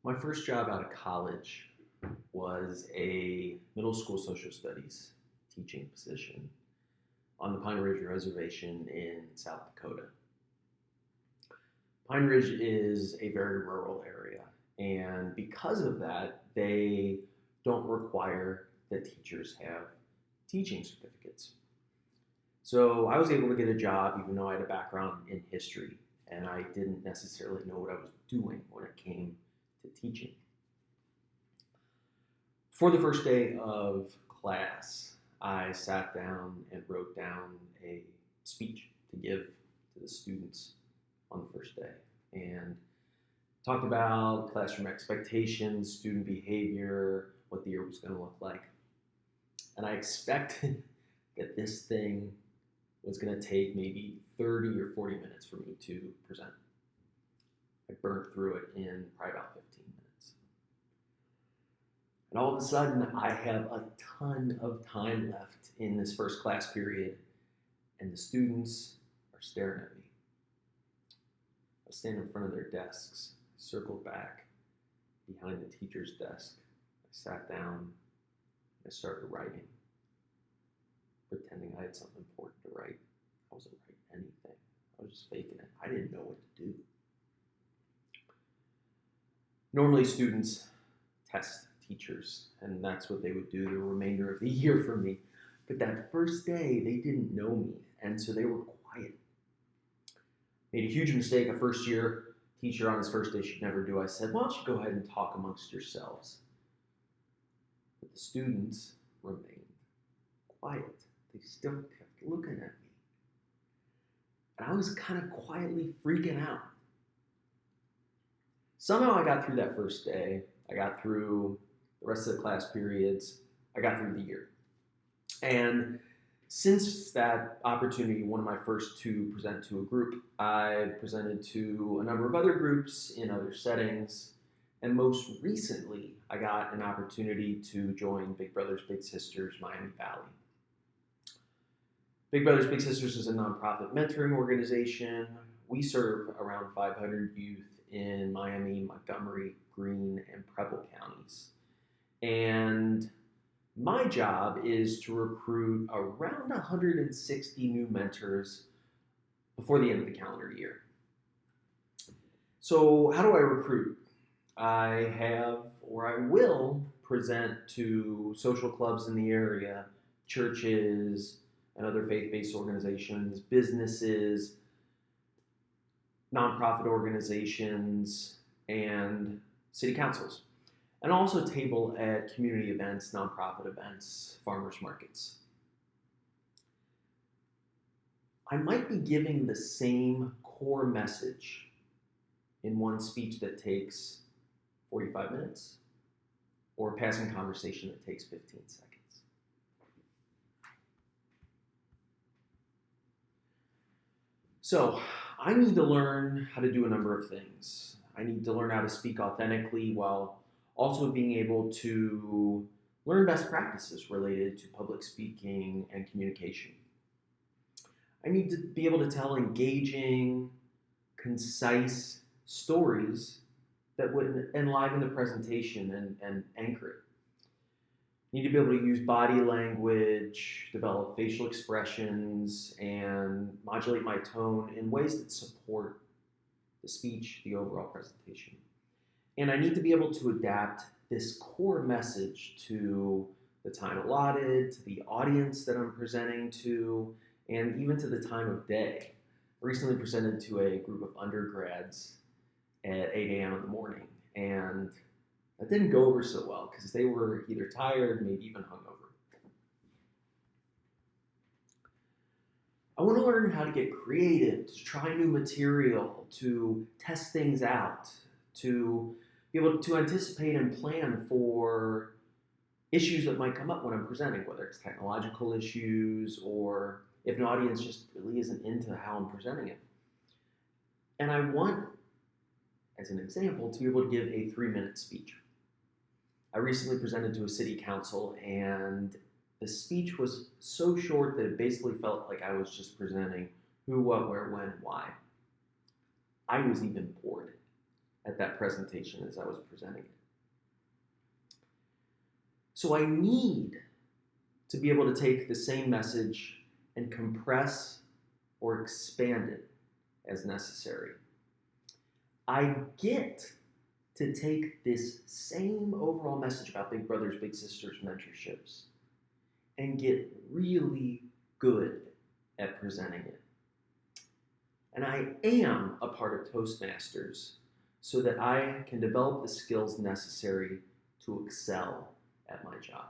My first job out of college was a middle school social studies teaching position on the Pine Ridge Reservation in South Dakota. Pine Ridge is a very rural area, and because of that, they don't require that teachers have teaching certificates. So I was able to get a job even though I had a background in history, and I didn't necessarily know what I was doing when it came to teaching. For the first day of class, I sat down and wrote down a speech to give to the students on the first day and talked about classroom expectations, student behavior, what the year was going to look like. And I expected that this thing was going to take maybe 30 or 40 minutes for me to present. I burned through it in probably about 15 minutes. And all of a sudden, I have a ton of time left in this first class period, and the students are staring at me. I was standing in front of their desks, circled back behind the teacher's desk. I sat down, and I started writing, pretending I had something important to write. I wasn't writing anything. I was just faking it. I didn't know what to do. Normally, students test teachers, and that's what they would do the remainder of the year for me. But that first day, they didn't know me, and so they were quiet. Made a huge mistake. A first-year teacher on his first day should never do. I said, why don't you go ahead and talk amongst yourselves? But the students remained quiet. They still kept looking at me. And I was kind of quietly freaking out. Somehow I got through that first day. I got through the rest of the class periods. I got through the year. And since that opportunity, one of my first to present to a group, I've presented to a number of other groups in other settings. And most recently, I got an opportunity to join Big Brothers Big Sisters Miami Valley. Big Brothers Big Sisters is a nonprofit mentoring organization. We serve around 500 youth in Miami, Montgomery, Greene, and Preble counties. And my job is to recruit around 160 new mentors before the end of the calendar year. So how do I recruit? I have, or I will, present to social clubs in the area, churches, and other faith-based organizations, businesses, nonprofit organizations, and city councils. And also table at community events, nonprofit events, farmers markets. I might be giving the same core message in one speech that takes 45 minutes, or a passing conversation that takes 15 seconds. So I need to learn how to do a number of things. I need to learn how to speak authentically while also being able to learn best practices related to public speaking and communication. I need to be able to tell engaging, concise stories that would enliven the presentation and anchor it. I need to be able to use body language, develop facial expressions, and modulate my tone in ways that support the speech, the overall presentation. And I need to be able to adapt this core message to the time allotted, to the audience that I'm presenting to, and even to the time of day. I recently presented to a group of undergrads at 8 a.m. in the morning, and that didn't go over so well because they were either tired, maybe even hungover. I want to learn how to get creative, to try new material, to test things out, to be able to anticipate and plan for issues that might come up when I'm presenting, whether it's technological issues or if an audience just really isn't into how I'm presenting it. And I want, as an example, to be able to give a 3-minute speech. I recently presented to a city council, and the speech was so short that it basically felt like I was just presenting who, what, where, when, why. I was even bored. at that presentation as I was presenting it. So I need to be able to take the same message and compress or expand it as necessary. I get to take this same overall message about Big Brothers, Big Sisters mentorships and get really good at presenting it. And I am a part of Toastmasters so that I can develop the skills necessary to excel at my job.